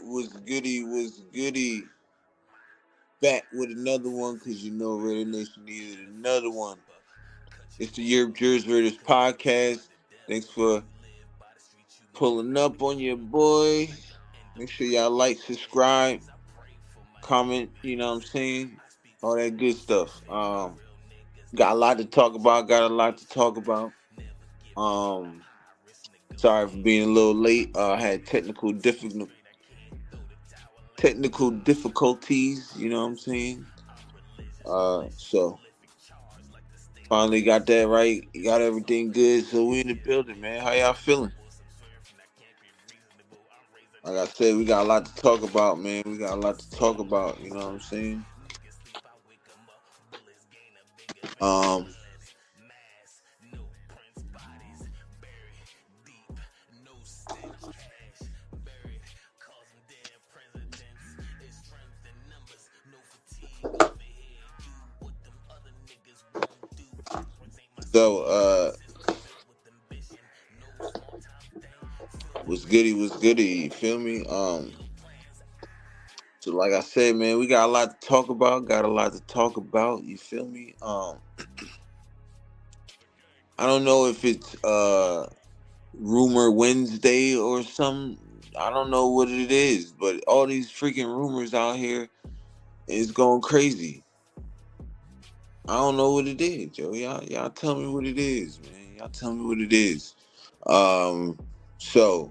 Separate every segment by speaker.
Speaker 1: Was goody. Back with another one because Raider Nation needed another one. It's the TheYurpJerz Raiders Podcast. Thanks for pulling up on your boy. Make sure y'all like, subscribe, comment, what I'm saying? All that good stuff. Got a lot to talk about. Sorry for being a little late. I had technical difficulties, you know what I'm saying? So finally got that right. Got everything good. So we in the building, man. How y'all feeling? Like I said, we got a lot to talk about, man. We got a lot to talk about, you know what I'm saying? So, was goody, you feel me? So like I said, man, we got a lot to talk about, you feel me? I don't know if it's Rumor Wednesday or something. I don't know what it is, but all these freaking rumors out here is going crazy. I don't know what it is, yo. Y'all tell me what it is, man. Y'all tell me what it is. So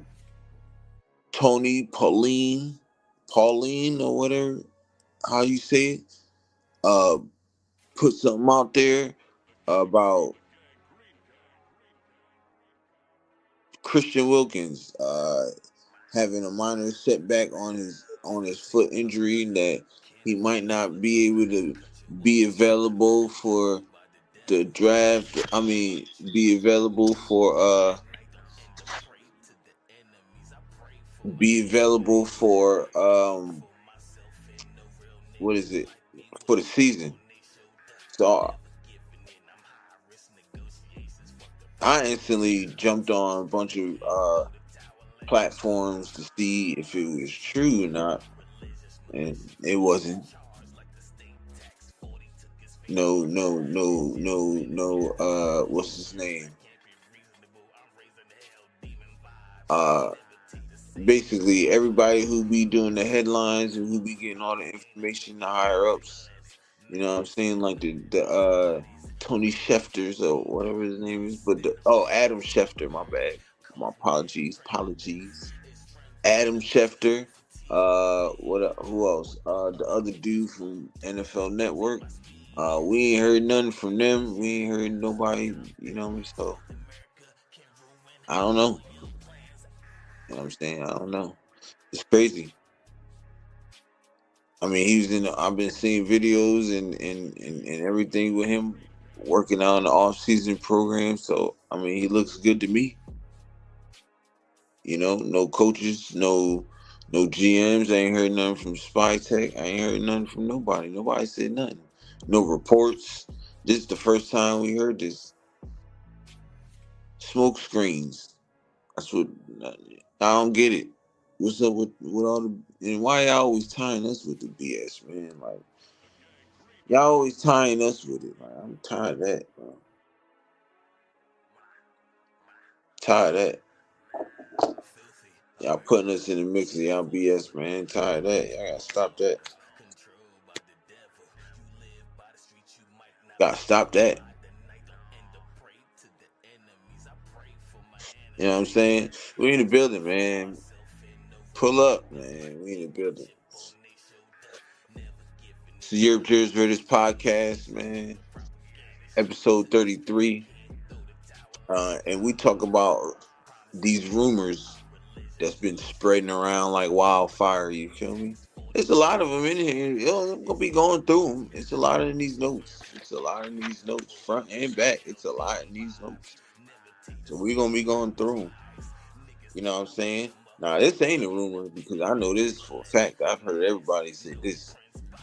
Speaker 1: Tony, Pauline or whatever, how you say it, put something out there about Christian Wilkins having a minor setback on his foot injury, that he might not be able to be available for the draft. I mean, be available for what is it, for the season. So I instantly jumped on a bunch of platforms to see if it was true or not, and it wasn't. No. What's his name? Basically, everybody who be doing the headlines and who be getting all the information, the higher ups. You know what I'm saying? Like the Tony Schefters or whatever his name is, but Adam Schefter. My bad. My apologies. Adam Schefter. Who else? The other dude from NFL Network. We ain't heard nothing from them. We ain't heard nobody. You know what I mean? So I don't know. You know what I'm saying? I don't know. It's crazy. I mean, I've been seeing videos and everything with him working out in the off-season program. So I mean, he looks good to me. No coaches, no GMs. I ain't heard nothing from Spy Tech. I ain't heard nothing from nobody. Nobody said nothing. No reports. This is the first time we heard this. Smoke screens. That's what I don't get it. What's up with all the, and why y'all always tying us with the BS, man? Like, y'all always tying us with it. Like, I'm tired of that, bro. Tired of that. Y'all putting us in the mix of y'all BS, man. Tired of that. Y'all gotta stop that. Gotta stop that. You know what I'm saying? We in the building, man. Pull up, man. We in the building. It's the TheYurpJerz Raiders Podcast, man. Episode 33. And we talk about these rumors that's been spreading around like wildfire, you feel me? There's a lot of them in here. I'm gonna be going through them. It's a lot in these notes. Front and back. It's a lot in these notes. So we're gonna be going through them. You know what I'm saying? Now, this ain't a rumor because I know this for a fact. I've heard everybody say this.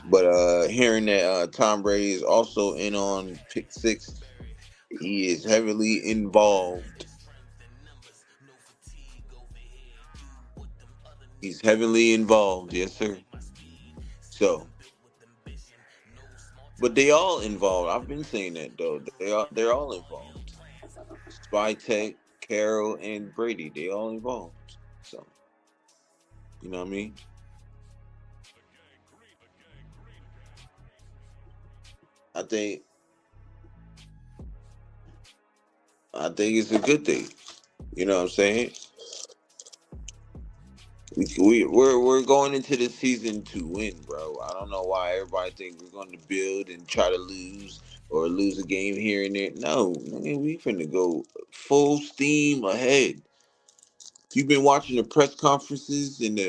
Speaker 1: But hearing that Tom Brady is also in on pick 6, he is heavily involved He's heavily involved, yes, sir. So, but they all involved. I've been saying that though. They're all involved. Spy Tech, Carroll, and Brady. They all involved. So, you know what I mean? I think I think it's a good thing. You know what I'm saying? We're going into the season to win, bro. I don't know why everybody think we're going to build and try to lose or lose a game here and there. No, man, we finna go full steam ahead. You've been watching the press conferences and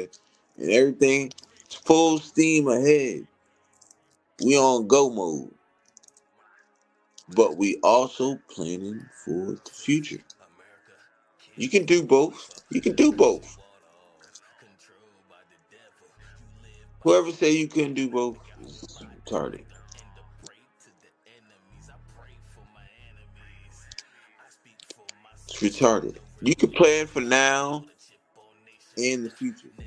Speaker 1: everything. It's full steam ahead. We on go mode, but we also planning for the future. You can do both. You can do both. Whoever say you couldn't do both is retarded. It's retarded. You can plan for now and the future. You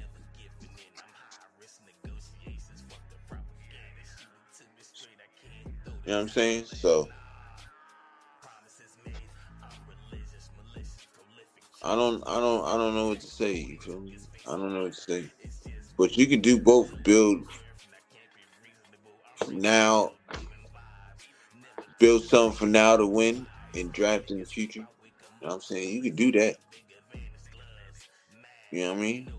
Speaker 1: know what I'm saying? So I don't know what to say. You feel me? I don't know what to say. But you can do both. Build now, build something for now to win and draft in the future. You know what I'm saying? You can do that. You know what I mean?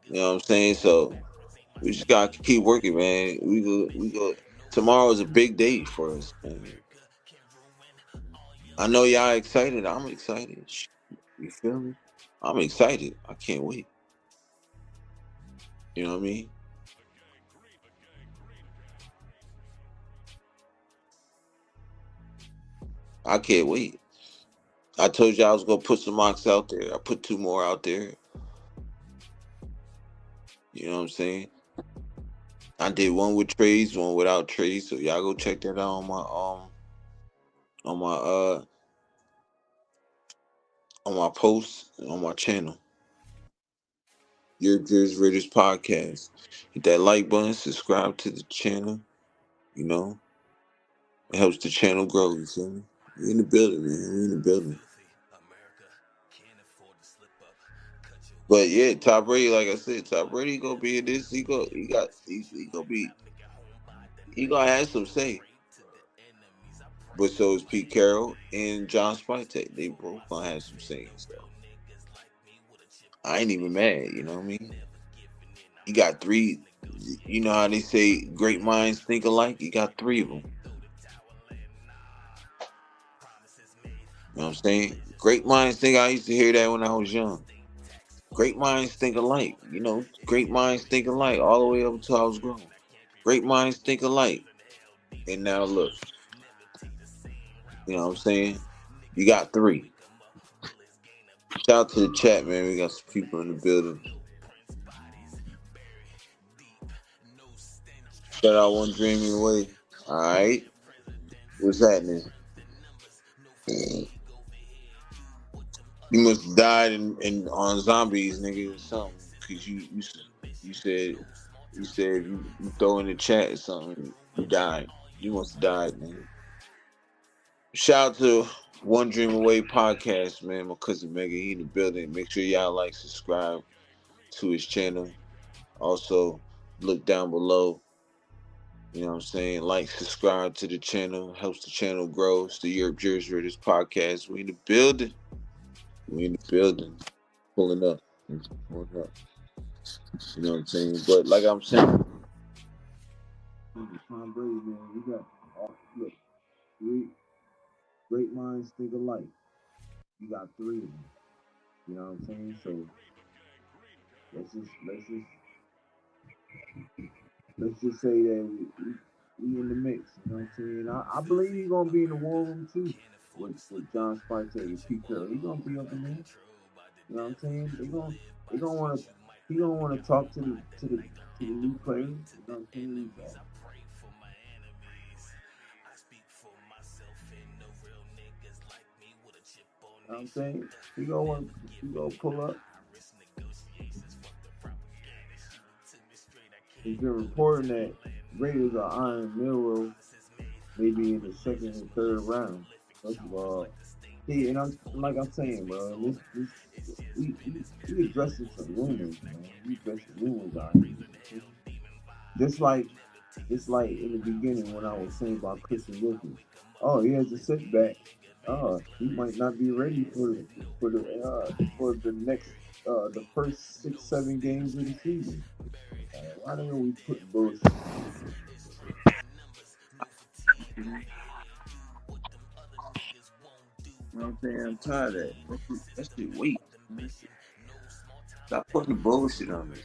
Speaker 1: You know what I'm saying? So we just gotta keep working, man. We go. Tomorrow is a big day for us, man. I know y'all excited. I'm excited. You feel me? I'm excited. I can't wait. You know what I mean? I can't wait. I told you I was gonna put some mocks out there. I put two more out there. You know what I'm saying? I did one with trades, one without trades. So y'all go check that out on my on my post on my channel. TheYurpJerz Raiders Podcast. Hit that like button, subscribe to the channel. You know, it helps the channel grow. You feel me? We in the building, man. We in the building. But yeah, Top Brady, like I said, Top Brady gonna be in this. He gonna be he gonna have some say. But so is Pete Carroll and John Spytek. They both gonna have some say. So I ain't even mad. You know what I mean? You got three. You know how they say great minds think alike. You got three of them. You know what I'm saying? Great minds think. I used to hear that when I was young. Great minds think alike. You know, great minds think alike all the way up until I was grown. Great minds think alike. And now look, you know what I'm saying? You got three. Shout out to the chat, man. We got some people in the building. Shout out One Dreaming Away. All right. What's happening? You must have died in on zombies, nigga, or something. Cause you said you throw in the chat or something. You died. You must have died, man. Shout out to One Dream Away podcast, man. My cousin Mega, he in the building. Make sure y'all like, subscribe to his channel. Also, look down below. You know what I'm saying? Like, subscribe to the channel. Helps the channel grow. It's the TheYurpJerz Raiders Podcast. We in the building. We in the building. Pulling up. Pulling up. You know what I'm saying? But like I'm saying, Tom Brady, man, we got look, three great minds think alike. You got three of them. You know what I'm saying? So let's just say that we in the mix. You know what I'm saying? I believe he's gonna be in the war room too with John Spicer and Pete Carroll. He's gonna be up in there. You know what I'm saying? They gonna want to. he don't want to talk to the new players. You know what I'm saying? You know what I'm saying? He gonna pull up. It's been reporting that Raiders are eyeing Milrow maybe in the second and third round. First of all, see, and I'm saying, bro, we addressing some rumors, man. We addressing rumors out here. Just like in the beginning when I was saying about Christian Wilkins. Oh, he has a setback. Oh, he might not be ready for the next the first 6-7 games of the season. Why don't we put bullshit? You know what I'm saying? I'm tired of that. That shit weak. Stop putting the bullshit on me.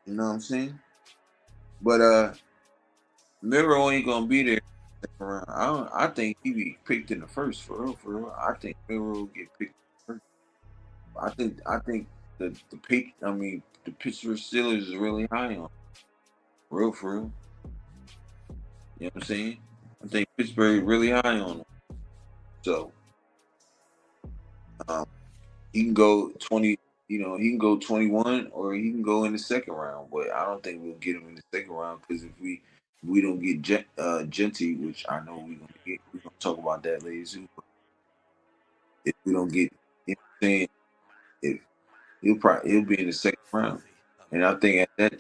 Speaker 1: You know what I'm saying? But Miro ain't gonna be there second round. I think he be picked in the first for real. I think Miro will get picked first. I think the Pittsburgh Steelers is really high on for real. You know what I'm saying? I think Pittsburgh is really high on him. So he can go 20. He can go 21 or he can go in the second round. But I don't think we'll get him in the second round because if we don't get Genty, which I know we're gonna talk about that later too. But if we don't get, you know what I'm saying, if he'll be in the second round, and I think at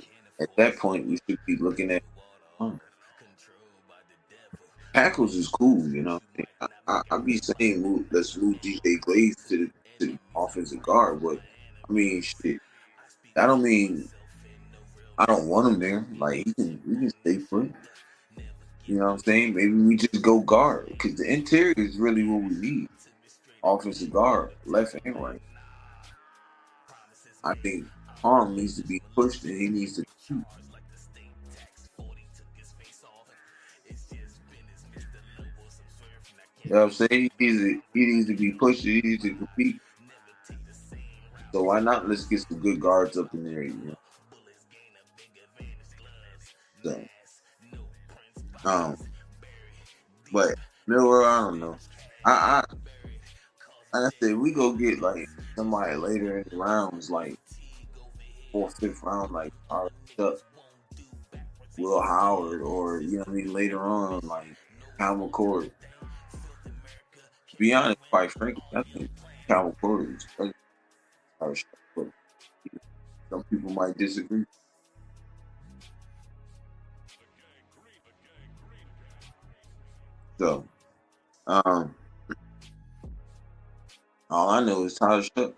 Speaker 1: that point we should be looking at tackles is cool. You know, I be saying let's move DJ Glaze to the offensive guard, but I mean shit. That don't mean I don't want him there. Like we can stay put. You know what I'm saying? Maybe we just go guard because the interior is really what we need. Offensive guard, left and right. I think Arm needs to be pushed and he needs to shoot. You know what I'm saying? He needs to be pushed. He needs to compete. So why not? Let's get some good guards up in there. You know? So, but Miller, I don't know. I like I said, we go get like somebody later in the rounds, like 4th, 5th round, like Will Howard, or you know what I mean, later on, like Cal McCord. To be honest, quite frankly, I think Cal McCord is harsh, but some people might disagree. So, all I know is Tyler Shuck.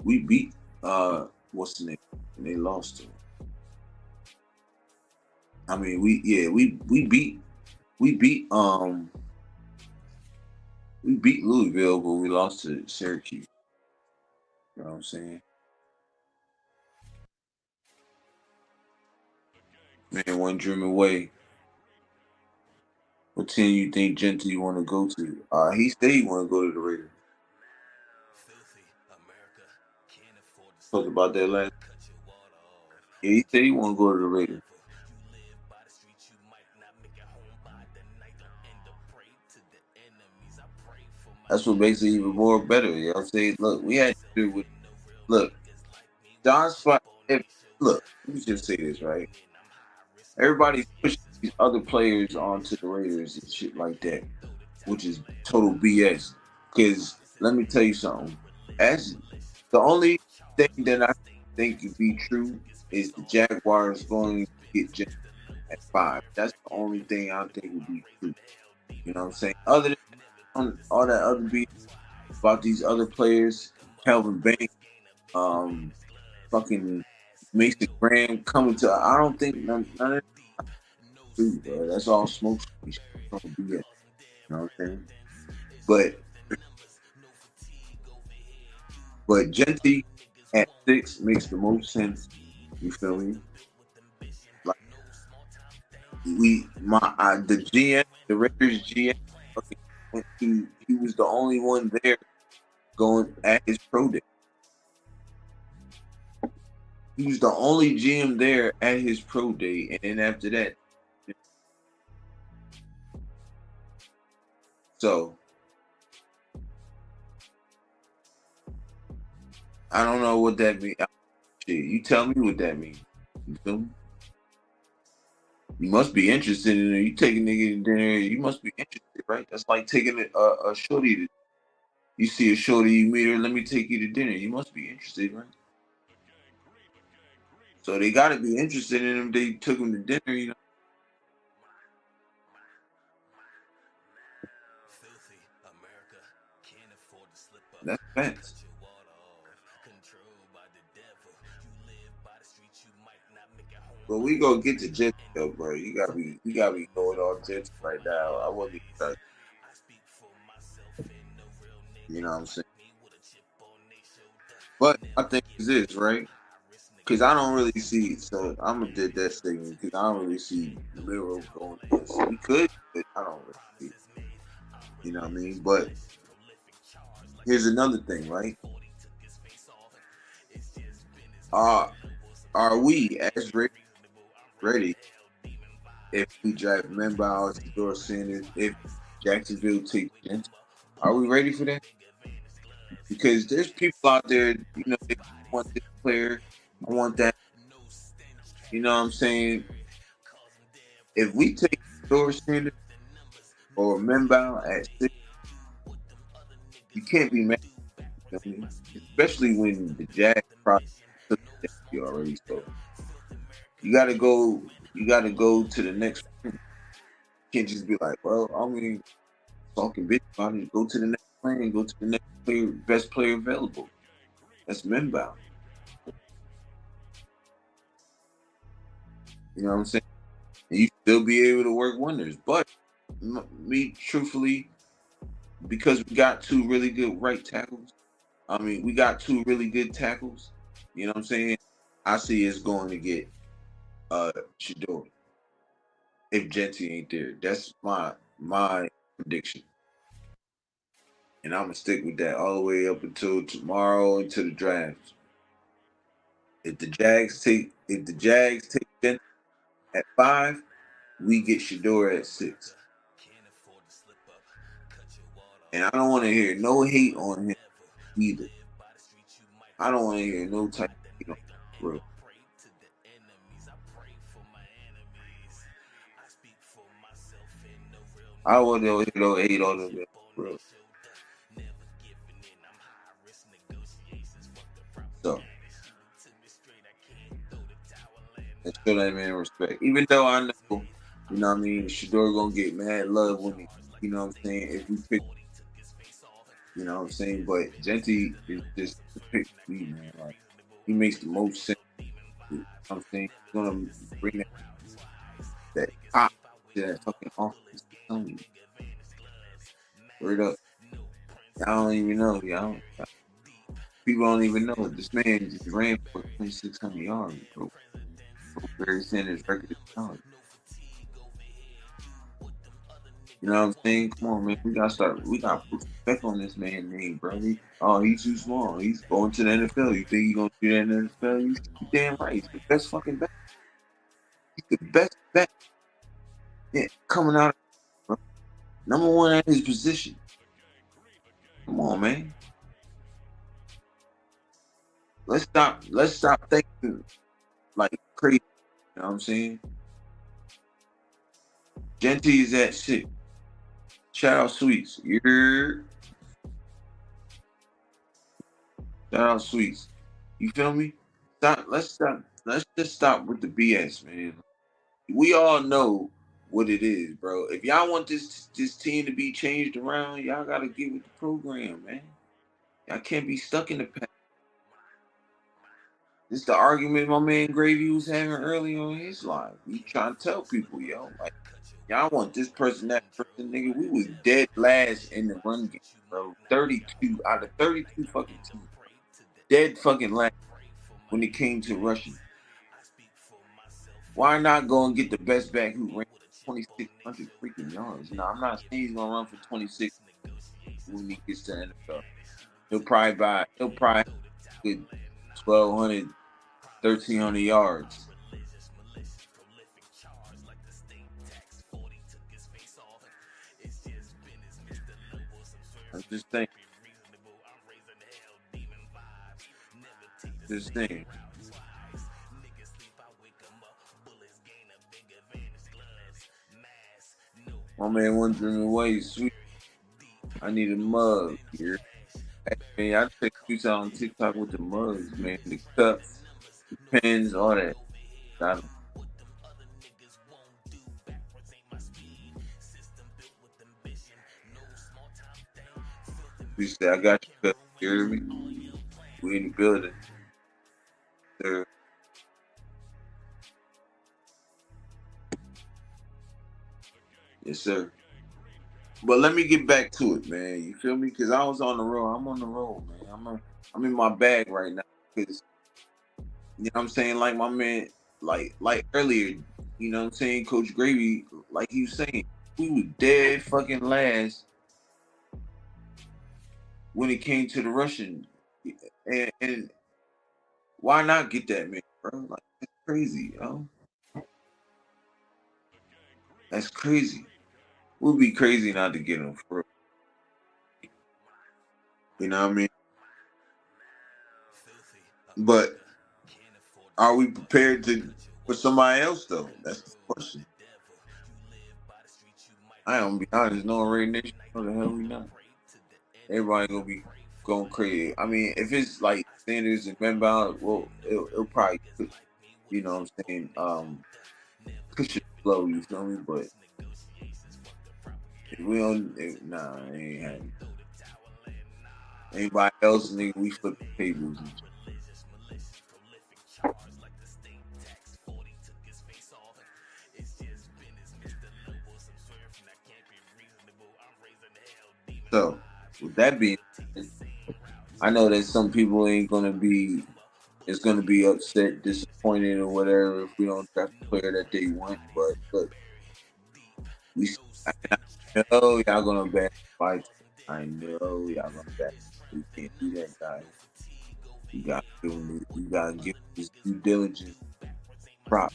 Speaker 1: We beat what's the name? And they lost to him. I mean, we beat we beat Louisville, but we lost to Syracuse. You know what I'm saying? Man, one dream away. What team you think Genty want to go to? He said he want to go to the Raiders. Talked about that last. Yeah, he said he want to go to the Raiders. That's what makes it even more better. You know what I'm saying? Look, we had to do with John Spot. Look, let me just say this, right? Everybody's pushing these other players onto the Raiders and shit like that, which is total BS. Because let me tell you something. As the only thing that I think could be true is the Jaguars going to get Jim at 5. That's the only thing I think would be true. You know what I'm saying? Other than all that other BS about these other players, Calvin Banks, fucking Mason Graham coming to. I don't think none of that true, bro. That's all smoke. You know what I'm saying? But Genty at 6 makes the most sense. You feel me? Like the GM, the Raiders GM, he was the only one there going at his pro day. He was the only GM there at his pro day, and then after that, so I don't know what that means. Shit, you tell me what that means. You feel me? You must be interested in it. You take a nigga to dinner, you must be interested, right? That's like taking a shorty to. You see a shorty, you meet her, let me take you to dinner. You must be interested, right? So they got to be interested in him. They took him to dinner, you know. That's facts. But we gonna get to Jets though, bro. You gotta be going on Jets right now. I wasn't even, you know what I'm saying? But I think it's this, right? Because I don't really see, so I'm gonna did that statement because I don't really see Miro going this. He could, but I don't really see it. You know what I mean? But here's another thing, right? Are we as ready if we draft Membiles, Shador Sanders, if Jacksonville takes Jensen? Are we ready for that? Because there's people out there, you know, they want this player, I want that. You know what I'm saying? If we take Shador Sanders or Membiles at 6, you can't be mad. You know what I mean? Especially when the Jags probably took you already. So you gotta go to the next one. You can't just be like, well, I mean, talking bitch about it. Go to the next plan, go to the next player, best player available. That's Membiles. You know what I'm saying? And you still be able to work wonders. But me, truthfully, because we got two really good right tackles. I mean, we got two really good tackles. You know what I'm saying? I see it's going to get Shador if Jetty ain't there. That's my prediction. And I'm gonna stick with that all the way up until tomorrow into the draft. If the Jags take Jetty at 5, we get Shador at 6. And I don't want to hear no hate on him either. I don't want to hear no type of hate on him, bro. I don't want to hear no hate on him, bro. So let's show that man respect. Even though I know, you know what I mean, Shador gonna get mad love when he, you know what I'm saying, if we pick, you know what I'm saying, but Genty is just the pick for me, man. Like, he makes the most sense. You know what I'm saying? He's gonna bring that pop to that fucking offense. Word up. I don't even know, y'all. People don't even know. This man just ran for 2,600 yards, bro. Barry Sanders record is college. You know what I'm saying? Come on, man. We gotta put respect on this man's name, bro. He's too small. He's going to the NFL. You think he's gonna do that in the NFL? You damn right. He's the best fucking back. He's the best back. Yeah, coming out, bro. Number one at his position. Come on, man. Let's stop thinking like crazy. You know what I'm saying? Genty is at 6. Shout out Sweets. Shout out Sweets. You feel me? Let's just stop with the BS, man. We all know what it is, bro. If y'all want this team to be changed around, y'all gotta get with the program, man. Y'all can't be stuck in the past. This is the argument my man Gravy was having early on his live. He trying to tell people, yo, like, y'all want this person, that person, nigga. We was dead last in the run game, bro. 32 out of 32 fucking teams. Dead fucking last when it came to rushing. Why not go and get the best back who ran 2,600 freaking yards? Now, I'm not saying he's going to run for 26 when he gets to the NFL. He'll probably get 1,200, 1,300 yards. I'm just saying. Just saying. My man wondering away, sweet. I need a mug here. Hey, man, I take tweets out on TikTok with the mugs, man. The cups, the pens, all that. Got 'em. We said, I got you, cut. You hear me? We in the building. Sir. Yes, sir. But let me get back to it, man. You feel me? Because I was on the road. I'm on the road, man. I'm in my bag right now. Because, you know what I'm saying? Like my man, like earlier, you know what I'm saying? Coach Gravy, like he was saying, we were dead fucking last when it came to the Russian. And why not get that man, bro? Like, that's crazy, yo. That's crazy. We'd be crazy not to get him, for real. You know what I mean? But are we prepared for somebody else though? That's the question. I am gonna be honest, no Ray Nation, no the hell we not. Everybody gonna be going crazy. I mean, if it's like Sanders and Ben Bound, well, it'll probably, you know what I'm saying, push it slow, you feel me? But if we don't, nah, it ain't happening. Anybody else, nigga, we flip the tables. So, with that being said, I know that some people ain't gonna be, it's gonna be upset, disappointed, or whatever if we don't draft the player that they want. But look, I know y'all gonna back fight. I know y'all gonna back. We can't do that, guys. You gotta give his due diligence prop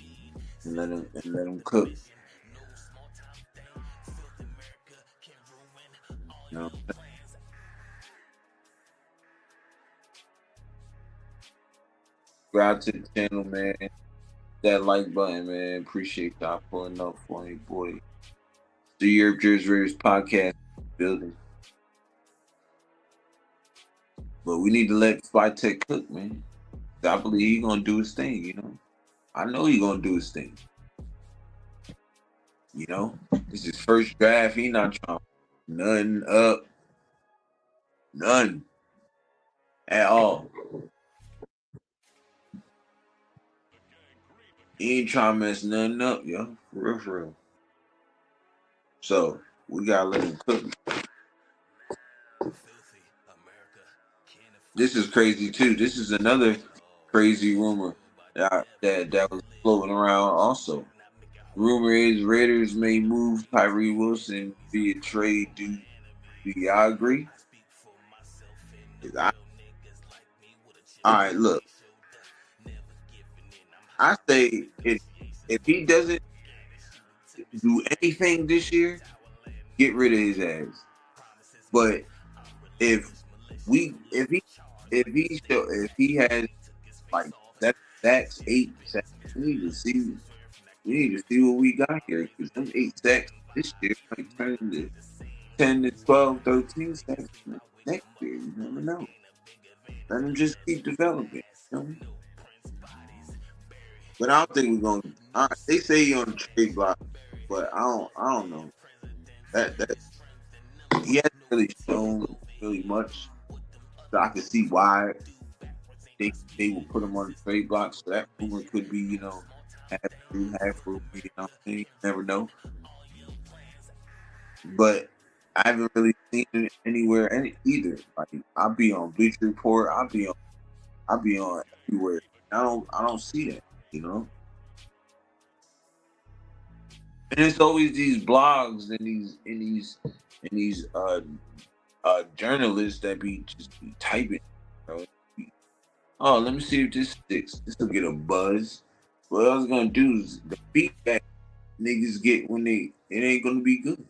Speaker 1: and let him cook. You know? Subscribe to the channel, man. That like button, man. Appreciate y'all pulling up for me, boy. TheYurpJerz Raiders Podcast building. But we need to let Tech cook, man. I believe he's gonna do his thing, you know. I know he's gonna do his thing. You know, this is his first draft. He not trying nothing up, none at all. He ain't trying to mess nothing up, yo. For real. So we gotta let him cook. This is crazy too. This is another crazy rumor that was floating around. Also, rumor is Raiders may move Tyree Wilson via trade. Do y'all agree? All right, look. I say if he doesn't do anything this year, get rid of his ass. But if he has like 7 sacks, 8 sacks, we need to see what we got here, because them 8 sacks this year might turn into 10 to 12, 13 sacks next year. You never know. Let him just keep developing. You know? But I don't think we're gonna. They say he on the trade block, but I don't know. That he hasn't really shown really much, so I can see why they will put him on the trade block. So that rumor could be, you know, half true, half true. You know what I'm saying? Never know. But I haven't really seen it anywhere either. Like, I'll be on Bleacher Report. I'll be on everywhere. I don't see that. You know. And it's always these blogs and these journalists that be just be typing. Oh, let me see if this sticks. This will get a buzz. What I was gonna do is the feedback niggas get when it ain't gonna be good.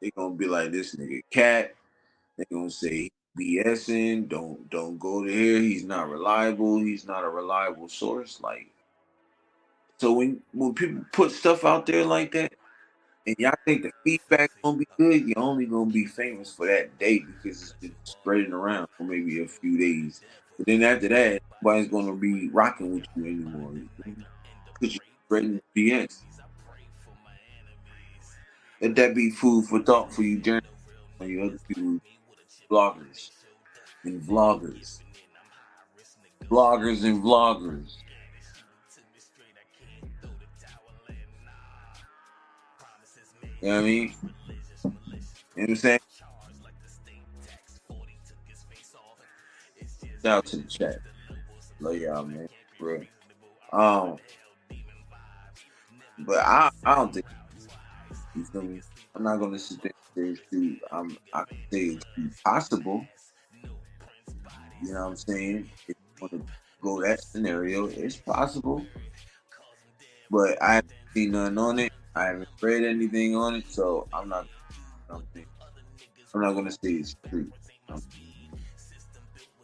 Speaker 1: They gonna be like this nigga cat. They gonna say BSing. Don't go to here. He's not reliable. He's not a reliable source. Like so when people put stuff out there like that, and y'all think the feedback gonna be good, you're only gonna be famous for that day because it's been spreading around for maybe a few days. But then after that, nobody's gonna be rocking with you anymore because you're spreading BS. Let that be food for thought for you, journalists, and you other people, bloggers and vloggers, bloggers and vloggers. You know what I mean? You know what I'm saying? Shout out to the chat. Love y'all, man. Bro. But I don't think you feel me. I'm not gonna sit there and say it's true. I can say it's possible. You know what I'm saying? If you want to go that scenario, it's possible. But I haven't seen nothing on it. I haven't read anything on it, so I'm not. I'm not gonna say it's true.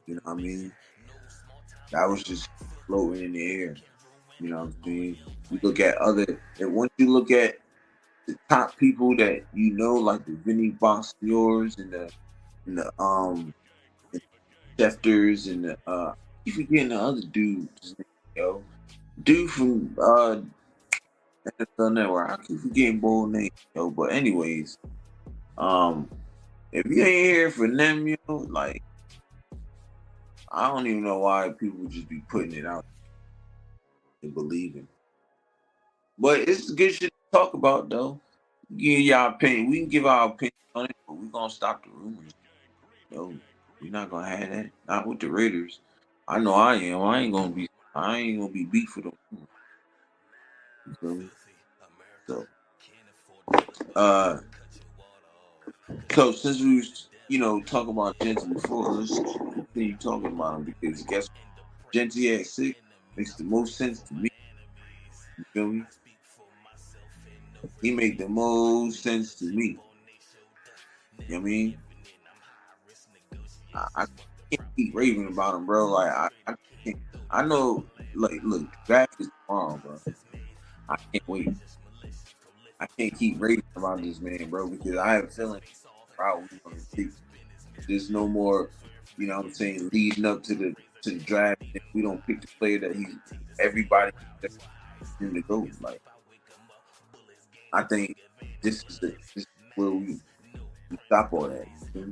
Speaker 1: You know what I mean? That was just floating in the air. You know what I'm saying? You look at and once you look at the top people that you know, like the Vinny Bonsignors and the Schefters and you forgetting the other dudes, yo. Dude from NFL Network. I keep forgetting bold names, yo. But anyways, if you ain't here for them, you know, like I don't even know why people just be putting it out and believing. But it's good shit to talk about though. Give y'all opinion. We can give our opinion on it, but we're gonna stop the rumors. No, we're not gonna have that. Not with the Raiders. I know I am. I ain't gonna be beat for them. You feel me? So so since we was, talking about Genty before, let's continue talking about him because guess what? Genty at 6 makes the most sense to me. You feel me? He made the most sense to me. You know what I mean? I can't keep raving about him, bro. Like I can't. I know. Like, look, draft is tomorrow, bro. I can't wait. I can't keep raving about this man, bro, because I have a feeling probably going to take. There's no more, you know what I'm saying, leading up to the draft. If we don't pick the player that everybody him to go. Like, I think this is where we stop all that. So,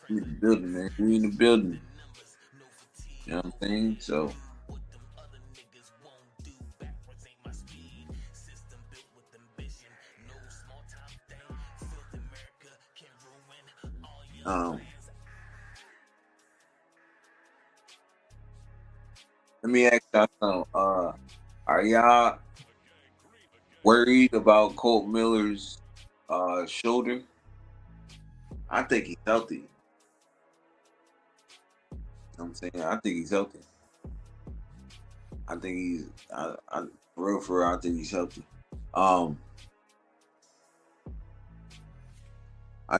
Speaker 1: we in the building, man. We in the building. You know what I'm saying? So. Let me ask y'all something. Are y'all worried about Colt Miller's shoulder? I think he's healthy. You know what I'm saying? I think he's healthy. I think he's for real, I think he's healthy. I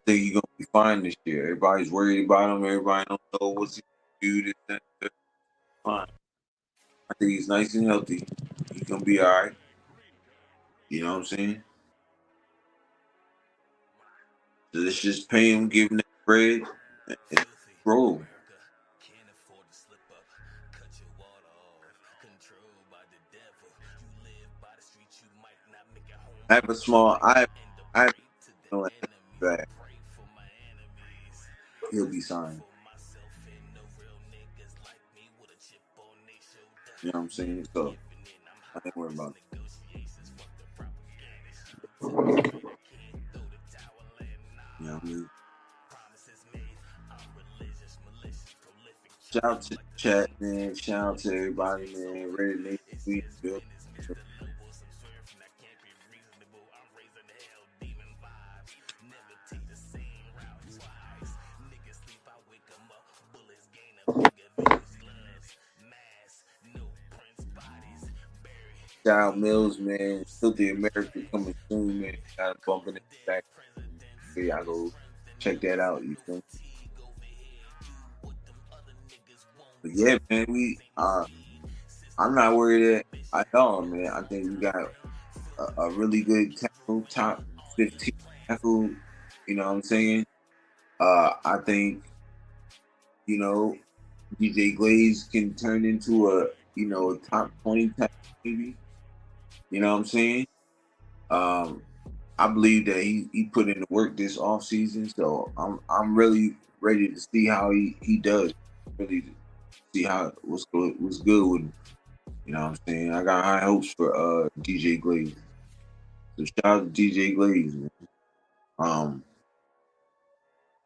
Speaker 1: think he's gonna be fine this year. Everybody's worried about him. Everybody don't know what's he gonna do. This. Fine. I think he's nice and healthy. He's gonna be all right. You know what I'm saying? So let's just pay him, give him that bread, and roll. I have a small. I have that he'll be signed. You know what I'm saying? So I ain't worried about it. You know what I mean? Shout out to the chat, man. Shout out to everybody, man. Ready to make we build. shout out Mills, man. Filthy America coming soon, man. Got a bump in the back. Here y'all go check that out. You feel me? But yeah, man, I'm not worried at all, man. I think we got a really good tackle, top 15 tackle. You know what I'm saying? I think, you know, DJ Glaze can turn into a top 20 tackle maybe. You know what I'm saying? Um, I believe that he put in the work this off season, so I'm really ready to see how he does. Really to see how what's good with him. You know what I'm saying? I got high hopes for DJ Glaze. So shout out to DJ Glaze, man.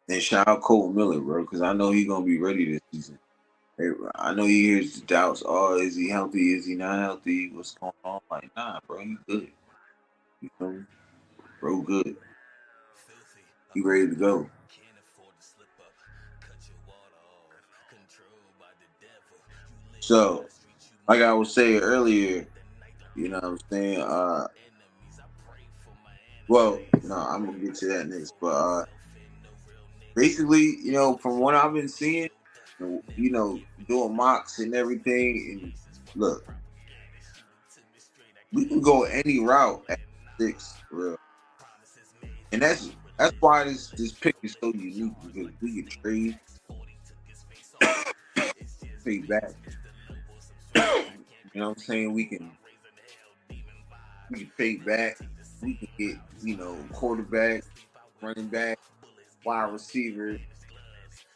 Speaker 1: And shout out Cole Miller, bro, because I know he's gonna be ready this season. Hey, I know he hears the doubts. Oh, is he healthy? Is he not healthy? What's going on? Like, nah, bro, he good. You feel me? Bro, good. He ready to go. So, like I was saying earlier, you know what I'm saying? Well, no, I'm gonna get to that next. But basically, you know, from what I've been seeing, you know, doing mocks and everything, and look, we can go any route at 6, real. And that's why this pick is so unique, because we can trade back. You know what I'm saying? We can pay back. We can get, you know, quarterback, running back, wide receiver,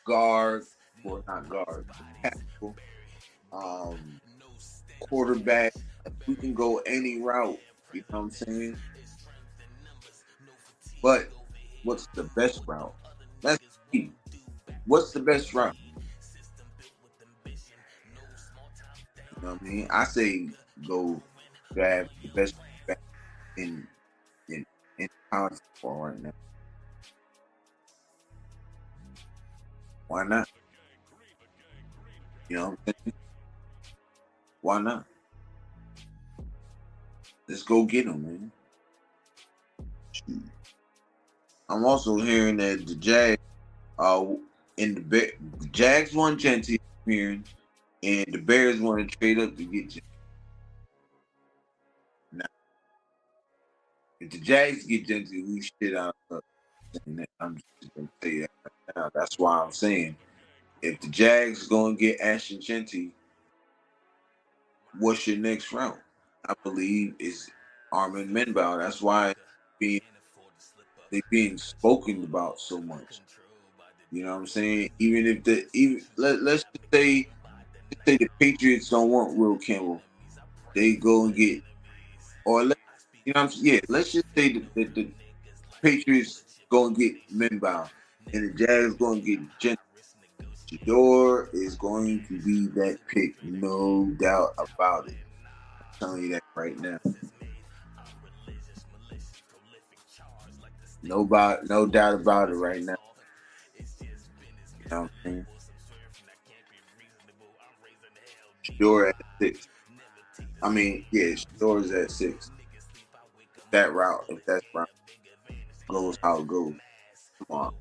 Speaker 1: guard, well not guard, tackle, quarterback. We can go any route. You know what I'm saying? But what's the best route? That's key. What's the best route? You know what I mean? I say go grab the best back in college football right now. Why not? You know what I'm saying? Why not? Let's go get him, man. Shoot. I'm also hearing that the Jags, the Jags want Genty, I'm hearing, and the Bears want to trade up to get Genty. Now, if the Jags get Genty, we shit out. I'm just gonna say that right now. That's why I'm saying, if the Jags gonna get Ashton Genty, what's your next round? I believe is Armin Menbow. That's why they being spoken about so much. You know what I'm saying? Even if let's just say the Patriots don't want Will Campbell, they go and get, or you know what I'm saying? Yeah, let's just say the Patriots go and get Menbow, and the Jags go and get Jen. Shador is going to be that pick, no doubt about it. I'm telling you that right now. No doubt about it right now. You know what I'm saying? Shador at 6. I mean, yeah, Shador is at 6. That route, if that route goes how it goes. Come on.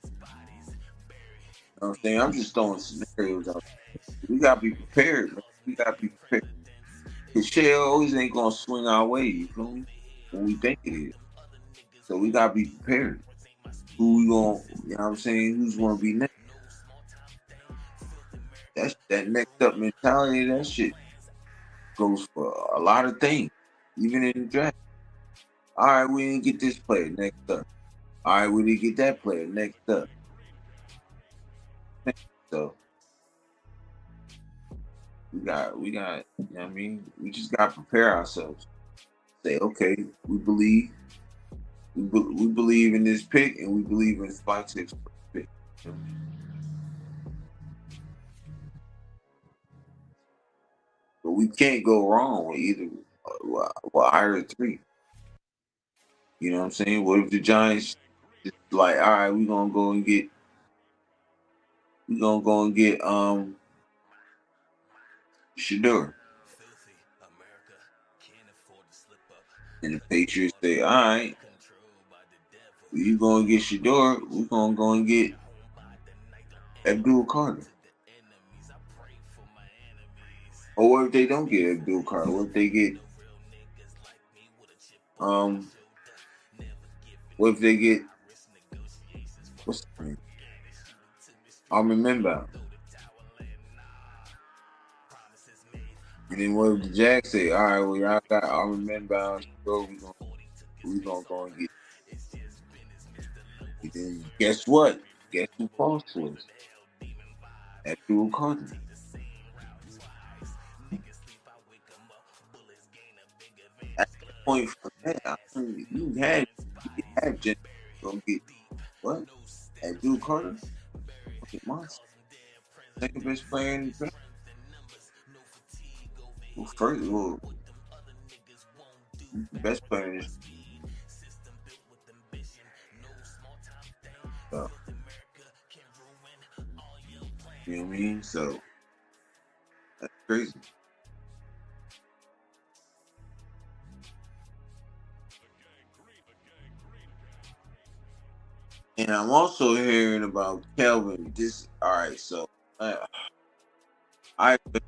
Speaker 1: You know what I'm saying? I'm just throwing scenarios out. We gotta be prepared, man. We gotta be prepared. Cause shit always ain't gonna swing our way, you feel me? When we think it is. So we gotta be prepared. Who we gonna, you know what I'm saying? Who's gonna be next? That next up mentality, that shit goes for a lot of things, even in the draft. All right, we didn't get this player, next up. All right, we didn't get that player, next up. So we got, you know what I mean? We just gotta prepare ourselves. Say, okay, we believe in this pick, and we believe in 5-6 pick. But we can't go wrong with either. Either 3. You know what I'm saying? What if the Giants just like, all right, we're gonna go and get Shador. And the Patriots say, all right, you going to get Shador, we're going to go and get Abdul Carter. Or what if they don't get Abdul Carter? What if they get what's the name? Armin Memba. And then what if the Jags say, all right, well y'all got Armin Memba, so we gonna go and get. And then guess what? Guess who falls to us? Abdul Carter. At that point from that, you had Jen go get what? Abdul Carter? Fucking monster. Second best player in the draft. Well, best player in this. You know what I mean? So that's crazy. And I'm also hearing about Kelvin. Alright, so I to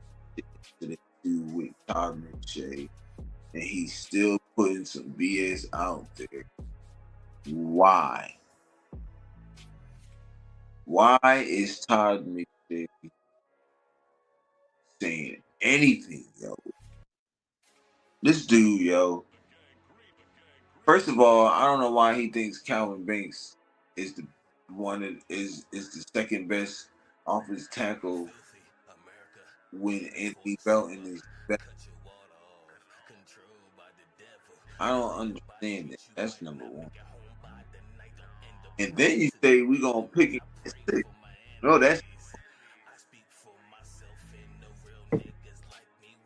Speaker 1: do with Todd McShay, and he's still putting some BS out there. Why? Why is Todd McShay saying anything, yo? This dude, yo. First of all, I don't know why he thinks Calvin Banks is the one that is the second best offensive tackle when Anthony Belton is best. I don't understand that. That's number one. And then you say we're gonna pick it at 6.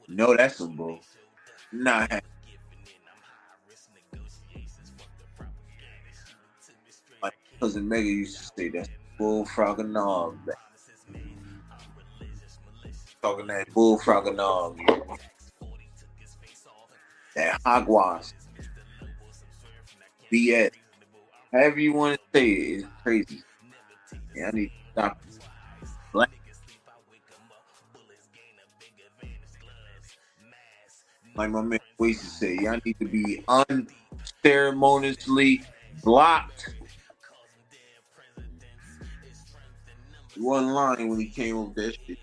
Speaker 1: No, that's some bull. Not happening. My cousin Mega used to say that's bullfrog and all. Talking that bullfrog and all. That hogwash. BS. However you want to say it, it's crazy. Yeah, I need to stop it. Like my man Waste to say, y'all need to be unceremoniously blocked. He wasn't lying when he came up with that shit.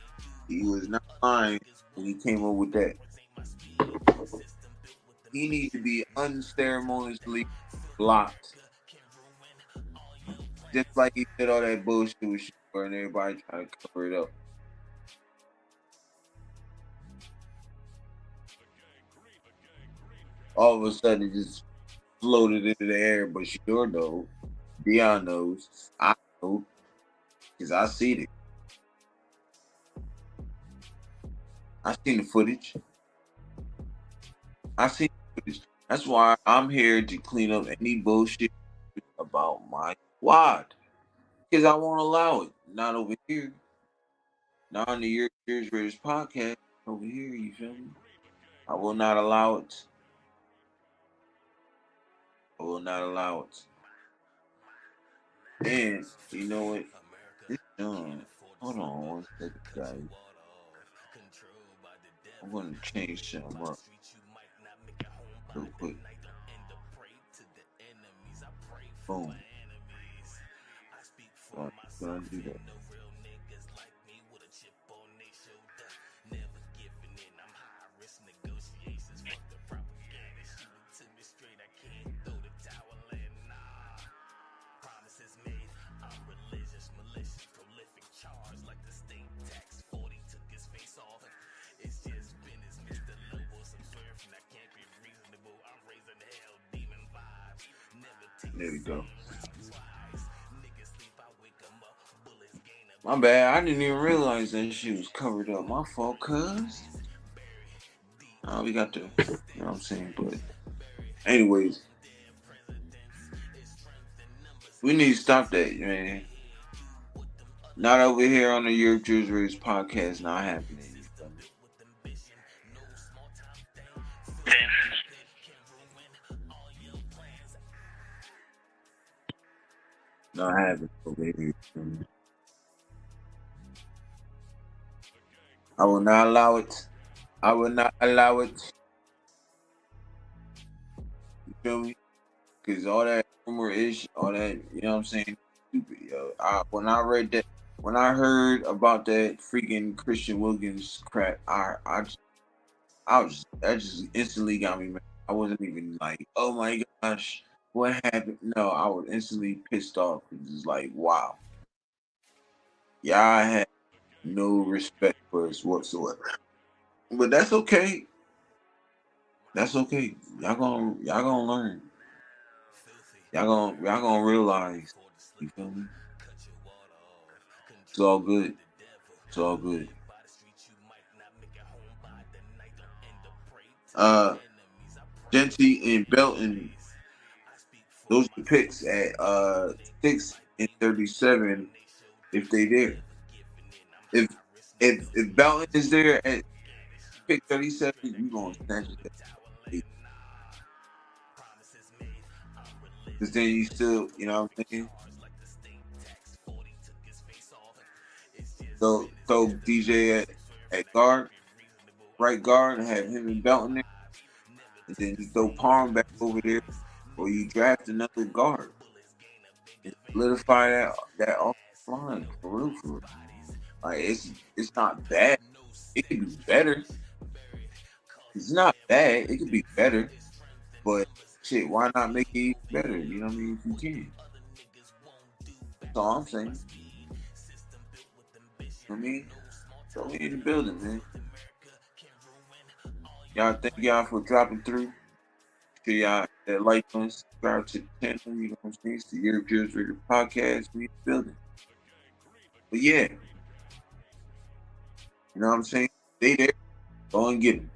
Speaker 1: He was not lying when he came up with that. He needs to be unceremoniously blocked. Just like he did all that bullshit with Shador and everybody trying to cover it up. All of a sudden, it just floated into the air, but Shador knows. Dion knows. I know. Because I seen it. I seen the footage. That's why I'm here to clean up any bullshit about my squad. Because I won't allow it. Not over here. Not on the TheYurpJerz Raiders Podcast. Over here, you feel me? I will not allow it. I will not allow it. And, you know what? This done. Hold on one second, guys. I'm going to change something up real quick. Boom. I'm going to do that. There we go. My bad. I didn't even realize that shit was covered up. My fault, cuz. We got the, you know what I'm saying? But, anyways, we need to stop that, man. Not over here on the TheYurpJerz Raiders Podcast. Not happening. No, I haven't. Maybe. I will not allow it. I will not allow it. You feel me? Because all that rumor is, all that, you know what I'm saying? Stupid, yo. When I read that, when I heard about that freaking Christian Wilkins crap, that just instantly got me mad. I wasn't even like, oh my gosh, what happened? No, I was instantly pissed off. It's just like, wow. Y'all had no respect for us whatsoever. But that's okay. That's okay. Y'all gonna learn. Y'all gonna realize. You feel me? It's all good. It's all good. Genty and Belton, those are picks at 6 and 37 if they there. If Belton is there at pick 37, you gonna snatch it. Because then you still, you know what I'm saying? So throw DJ at guard, right guard, and have him and Belton there. And then you throw Palm back over there, or you draft another guard and solidify that offensive line for real, for real. Like it's not bad. It could be better. It's not bad. It could be better, but shit, why not make it even better? You know what I mean? If you can. That's all I'm saying. I mean, so we in the building, man. Y'all, thank y'all for dropping through. To y'all that like and subscribe to the channel. You know what I'm saying? It's the TheYurpJerz Raiders Podcast. We in the building. But yeah, you know what I'm saying? They there. Go and get them.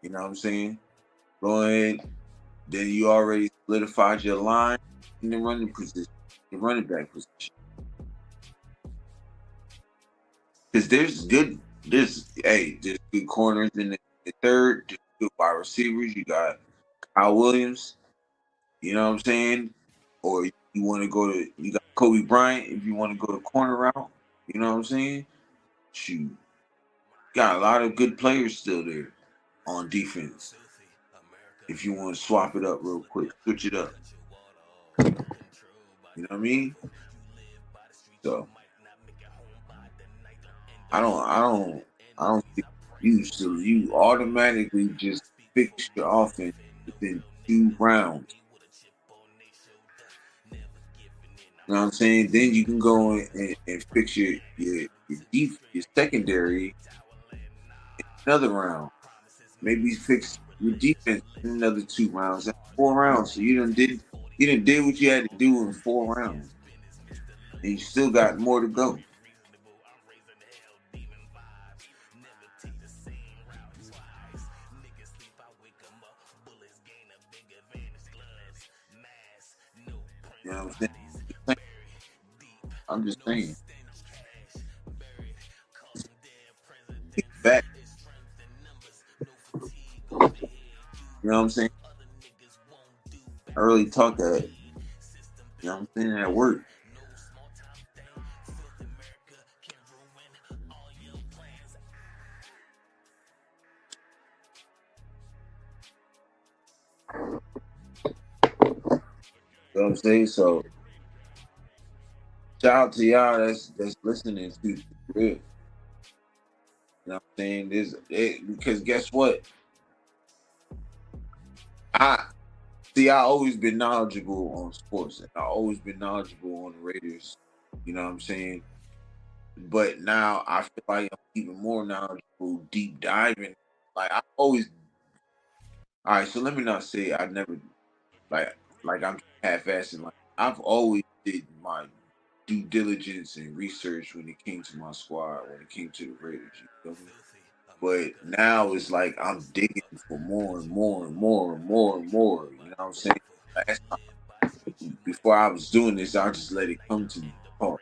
Speaker 1: You know what I'm saying? Go ahead. Then you already solidified your line in the running position, the running back position. Because there's good corners in the third, there's good wide receivers. You got Kyle Williams, you know what I'm saying? Or you want to you got Kobe Bryant if you want to go the corner route, you know what I'm saying? Shoot. Got a lot of good players still there on defense. If you want to swap it up real quick, switch it up. You know what I mean? So I don't think you automatically just fix your offense within 2 rounds. You know what I'm saying? Then you can go and fix your secondary in another round. Maybe fix your defense in another 2 rounds. That's 4 rounds. So you done did what you had to do in 4 rounds. And you still got more to go. You know what I'm saying? I'm just saying. Back. You know what I'm saying? I really talk that. You know what I'm saying? At work. You know what I'm saying? So shout out to y'all that's listening to real. You know what I'm saying? Because guess what? I always been knowledgeable on sports, and I always been knowledgeable on the Raiders. You know what I'm saying? But now I feel like I'm even more knowledgeable, deep diving. Like I always. All right, so let me not say I never like I'm half-assing. Like I've always did my due diligence and research when it came to my squad, when it came to the Raiders. You feel me? But now it's like I'm digging for more and more and more and more and more. You know what I'm saying? Last time, before I was doing this, I just let it come to me. You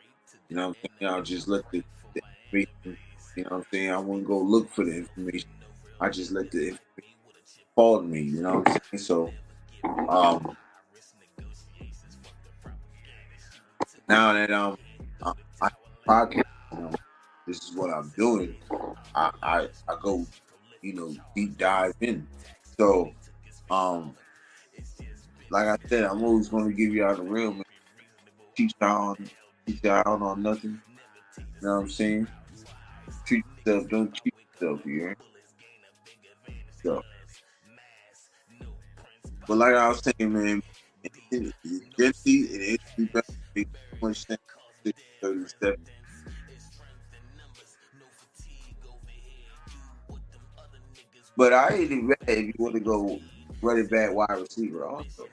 Speaker 1: know what I'm saying? I'll just let the information, you know what I'm saying? I wouldn't go look for the information. I just let the information fall to me, you know what I'm saying? So now that I podcast, this is what I'm doing. I go, deep dive in. So, like I said, I'm always going to give you out the real, man. Teach y'all on nothing. You know what I'm saying? Treat yourself, don't cheat yourself, you hear? So, but like I was saying, man, Gen Z, it is better to make much sense. 37. But I ain't read if you want to go running back wide receiver also.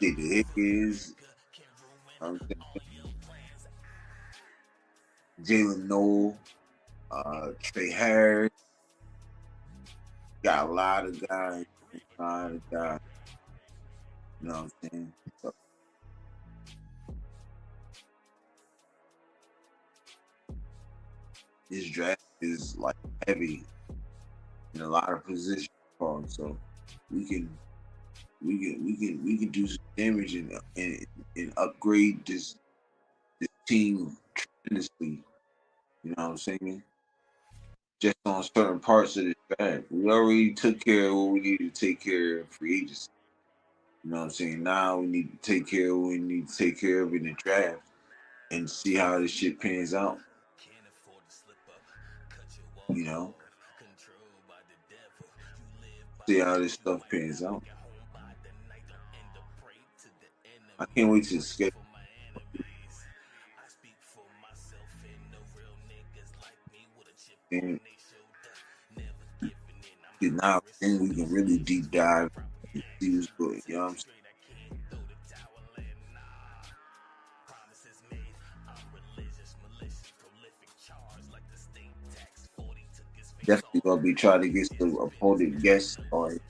Speaker 1: Did the Hickens, Jalen Noel, Trey Harris, got a lot of guys. You know what I'm saying? So, this draft is like heavy in a lot of positions, so we can do some damage and upgrade this team tremendously. You know what I'm saying? Just on certain parts of this draft, we already took care of what we needed to take care of free agency. You know what I'm saying? Now we need to take care of what we need to take care of in the draft and see how this shit pans out. You know? See how this stuff pans out. I can't wait to schedule. And now then we can really deep dive and see what's good. You know what I'm saying? Definitely gonna be trying to get some opponent guests on.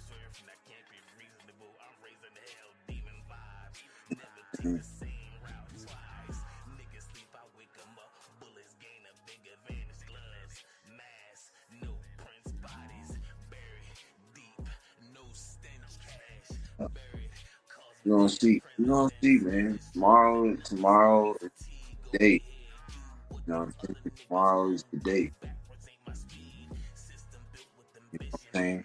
Speaker 1: You're gonna see. You're gonna see, man. Tomorrow is the day. You know what I'm saying? Tomorrow is the day. You know what I'm saying?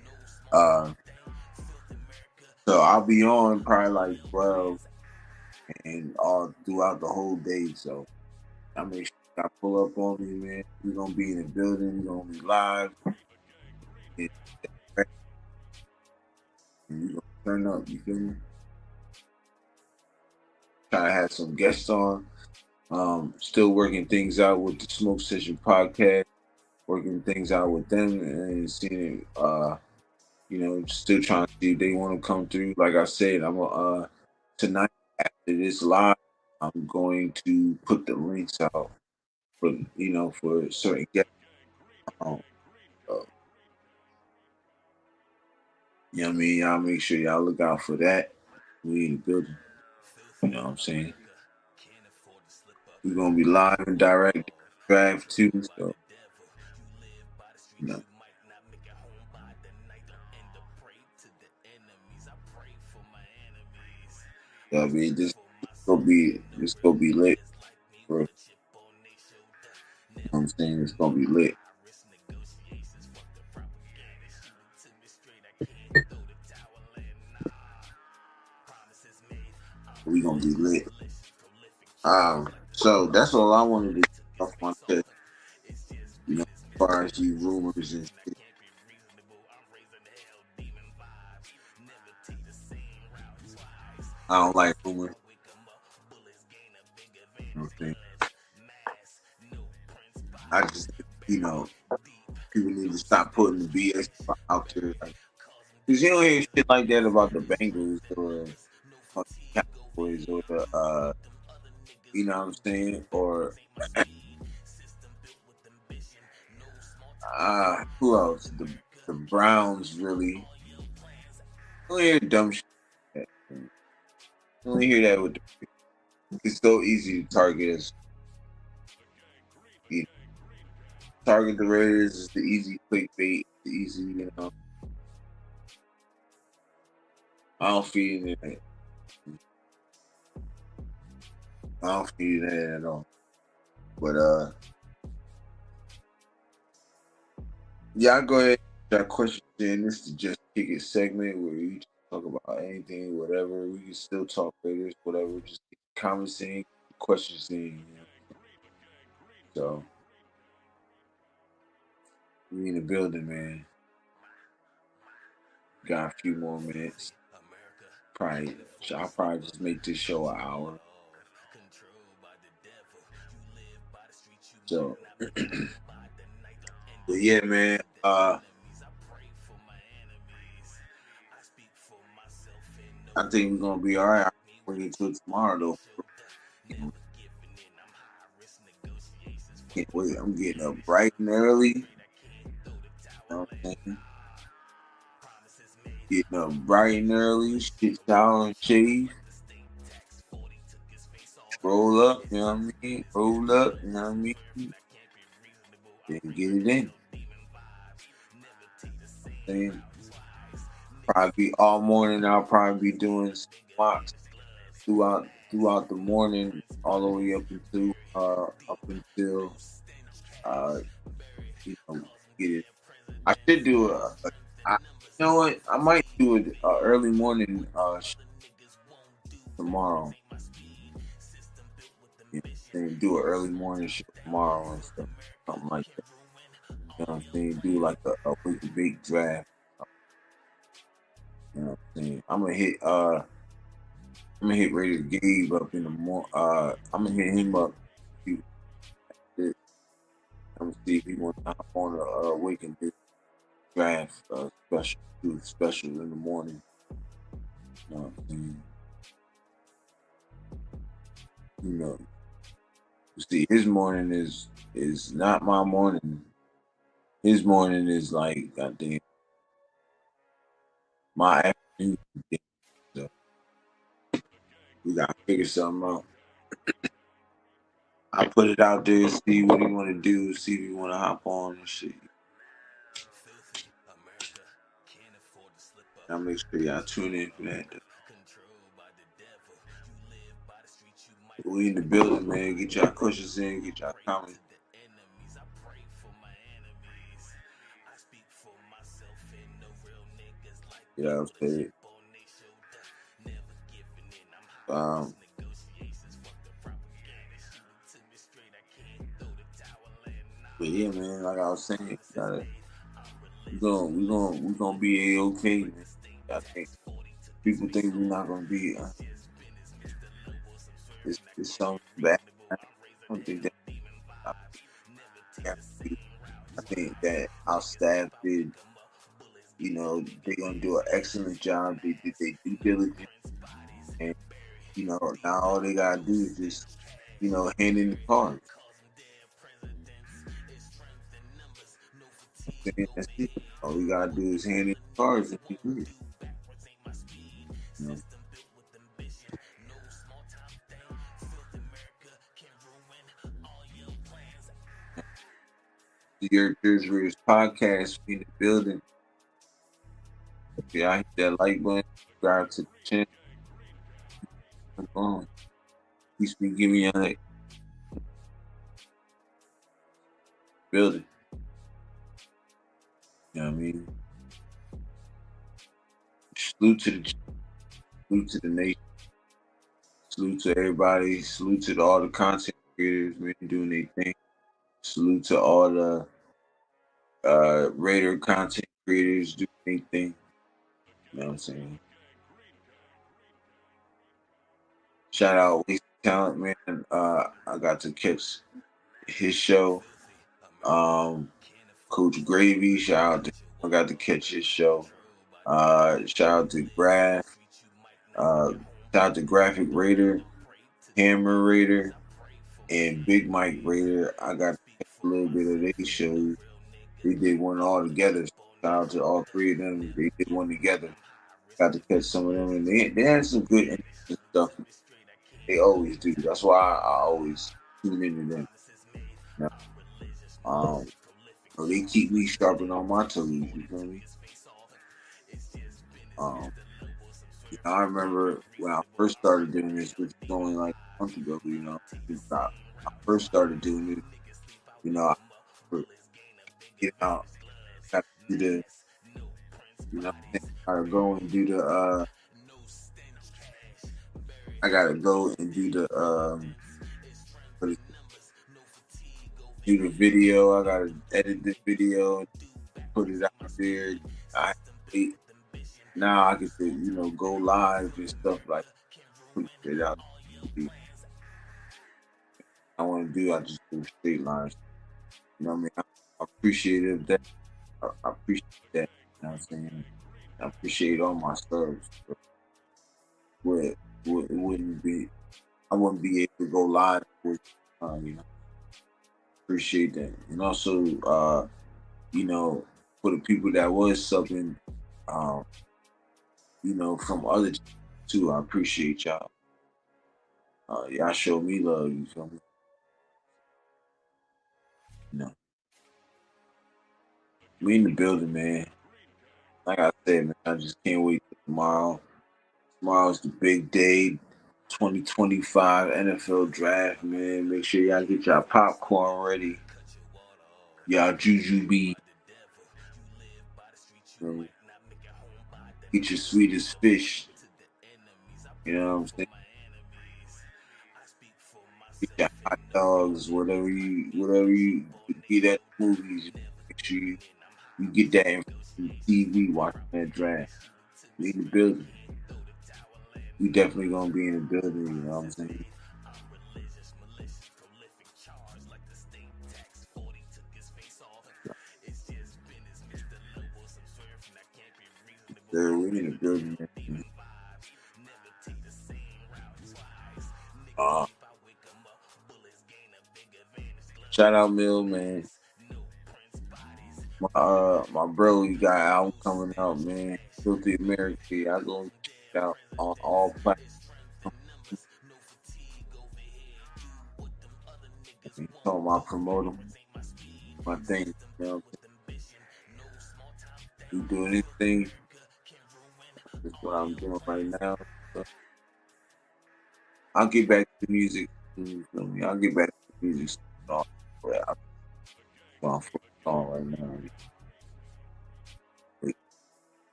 Speaker 1: So I'll be on probably like 12 and all throughout the whole day. So I make sure I pull up on me, man. We're gonna be in the building, we're gonna be live. And we're gonna turn up, you feel me? Try to have some guests on. Still working things out with the Smoke Session podcast, working things out with them and seeing still trying to see if they want to come through. Like I said, I'm tonight after this live, I'm going to put the links out for certain guests. You know what I mean? Y'all make sure y'all look out for that. We in the building. You know what I'm saying? We're gonna be live and direct draft too, so you know. I mean, this gonna be lit. Bro. You know what I'm saying? It's gonna be lit. We gonna be lit. So that's all I wanted to get off my chest. As far as these rumors and shit. I don't like rumors. Okay. I just, people need to stop putting the BS out there. Because you don't hear shit like that about the Bengals or the Cowboys or the, you know what I'm saying? Or, who else? The Browns, really. You don't hear dumb shit. You don't hear that with it's so easy to target us. Target the Raiders is the easy clickbait, the easy, I don't feed in it. I don't feel that at all. But yeah, I'll go ahead and that question in. This is just kick it segment where we just talk about anything, whatever. We can still talk Raiders, whatever. Just get comments in, questions in. You know? So we in the building, man. Got a few more minutes. I'll probably just make this show an hour. So, but yeah, man. I think we're gonna be all right. I'm waiting until tomorrow, though. Can't wait. I'm getting up bright and early. You know what I'm saying? Getting up bright and early, shit, shower and shave. Roll up, you know what I mean? Roll up, you know what I mean? Then get it in. Then probably all morning I'll probably be doing spots throughout the morning, all the way up until you know, get it. I should do you know what? I might do an early morning tomorrow. You know, do an early morning show tomorrow and stuff, something like that. You know what I'm saying? Do like a big draft. You know what I'm saying? I'm gonna hit Raider Gabe up in the morning. I'm gonna hit him up. I'm gonna see if he wants to hop on a wake and do draft special in the morning. You know what I'm saying? You know, see, his morning is not my morning. His morning is like goddamn my afternoon. So we gotta figure something out. I put it out there, see what he want to do, see if he want to hop on and shit. I'll make sure y'all tune in for that. We in the building, man. Get y'all questions in, get y'all comments. Yeah, I'll say it. But yeah, man, like I was saying, we gonna be okay. Man. I think people think we're not gonna be. It's something bad. I don't think that. I think that our staff did. You know, they're gonna do an excellent job. They did their due diligence, and you know, now all they gotta do is just, you know, hand in the cards. That's it. All we gotta do is hand in the cards and be good. You know? TheYurpJerz Raiders Podcast, we in the building. Yeah, I hit that like button, subscribe to the channel. I'm on. Please be giving me a building. You know what I mean? Salute to the nation. Salute to everybody. Salute to all the content creators, man, doing their thing. Salute to all the Raider content creators doing their thing. You know what I'm saying? Shout out Wasted Talent, man. I got to catch his show. Coach Gravy, shout out to him. I got to catch his show. Shout out to Graph. Shout out to Graphic Raider, Hammer Raider, and Big Mike Raider. I got to catch a little bit of their shows. They did one all together. Shout out to all three of them. They did one together. Got to catch some of them, and they had some good interesting stuff. They always do. That's why I always tune into them. You know? So they keep me sharpening on my toes. You feel me? You know, I remember when I first started doing this, which was only like month ago. Since I first started doing it. I get out, got to do the, I gotta go and do the, I gotta go and do the, what is it? Do the video. I gotta edit the video, put it out there. I wait. Now I get to, go live and stuff like put it out. I want to do. I just do straight lines. You know what I mean? I appreciate it. I appreciate that. You know what I'm saying? I appreciate all my subs. It wouldn't be. I wouldn't be able to go live with. Appreciate that, and also, for the people that was subbing, um, from other too. I appreciate y'all. Y'all show me love. You feel me? We in the building, man. Like I said, man, I just can't wait till tomorrow. Tomorrow's the big day, 2025 NFL draft, man. Make sure y'all get y'all popcorn ready. Y'all jujube. Get your sweetest fish. You know what I'm saying? Get your hot dogs, whatever you get at the movies. Make sure you get that in TV watching that draft. We in the building. We definitely gonna be in the building, you know what I'm saying? We in the building, man. Shout out Mill, man. My bro, he got an album coming out, man. Filthy American. I go check it out on all platforms. Talking about promoting my thing, you know. You doing anything? That's what I'm doing right now. So I'll get back to the music. You feel me? I'll get back to the music. I'm focused on right now.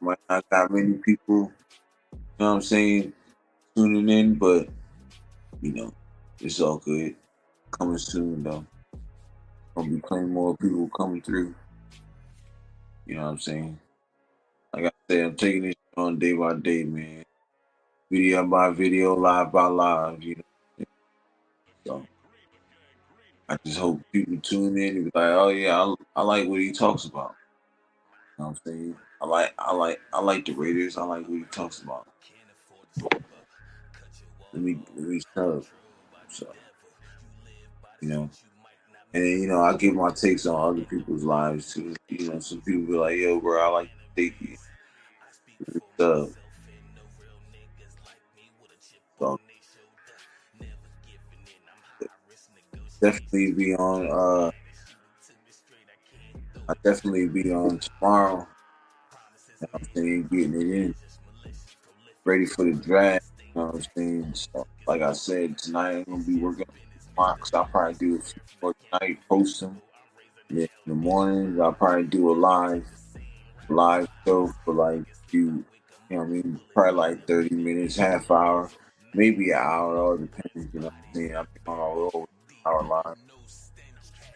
Speaker 1: Might not got many people, you know what I'm saying, tuning in, but it's all good. Coming soon though. Gonna be plenty more people coming through. You know what I'm saying? Like I said, I'm taking this on day by day, man. Video by video, live by live, So I just hope people tune in and be like, oh yeah, I like what he talks about. You know what I'm saying? I like the Raiders. I like what he talks about. Let me sub. So and then, I give my takes on other people's lives too. Some people be like, yo, bro, I like to take you. So definitely be on I definitely be on tomorrow. You know what I'm saying? Getting it in. Ready for the draft. You know what I'm saying? So, like I said, tonight I'm gonna be working on mocks. I'll probably do a few more tonight, post them. Then in the morning, I'll probably do a live show for like probably like 30 minutes, half hour, maybe an hour, all depends, you know what I'm saying? I think on a roll hour line.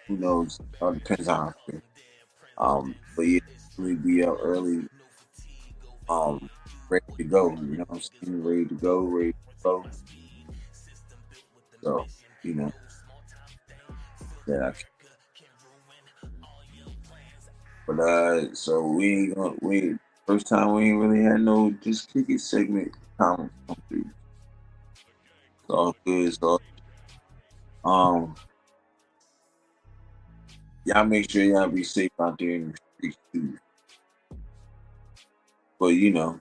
Speaker 1: Who knows? All depends on how I feel. But yeah, definitely be up early, ready to go, you know what I'm saying? Ready to go. So, yeah. But so we first time we ain't really had no just kick it segment comments come through. It's all good. So y'all make sure y'all be safe out there in the streets too. But it's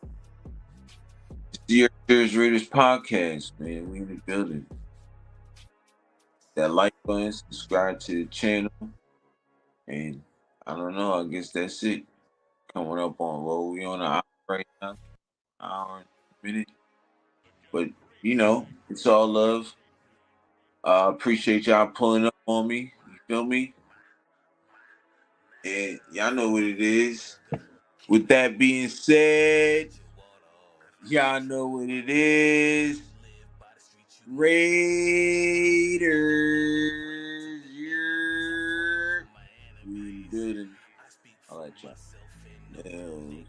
Speaker 1: the TheYurpJerz Raiders Podcast, man. We in the building. That like button, subscribe to the channel, and I don't know. I guess that's it. Coming up on we on an hour right now, hour and a minute. But it's all love. Appreciate y'all pulling up on me. You feel me? And y'all know what it is. With that being said, y'all know what it is. Raiders, you're in the building. All right, y'all. No.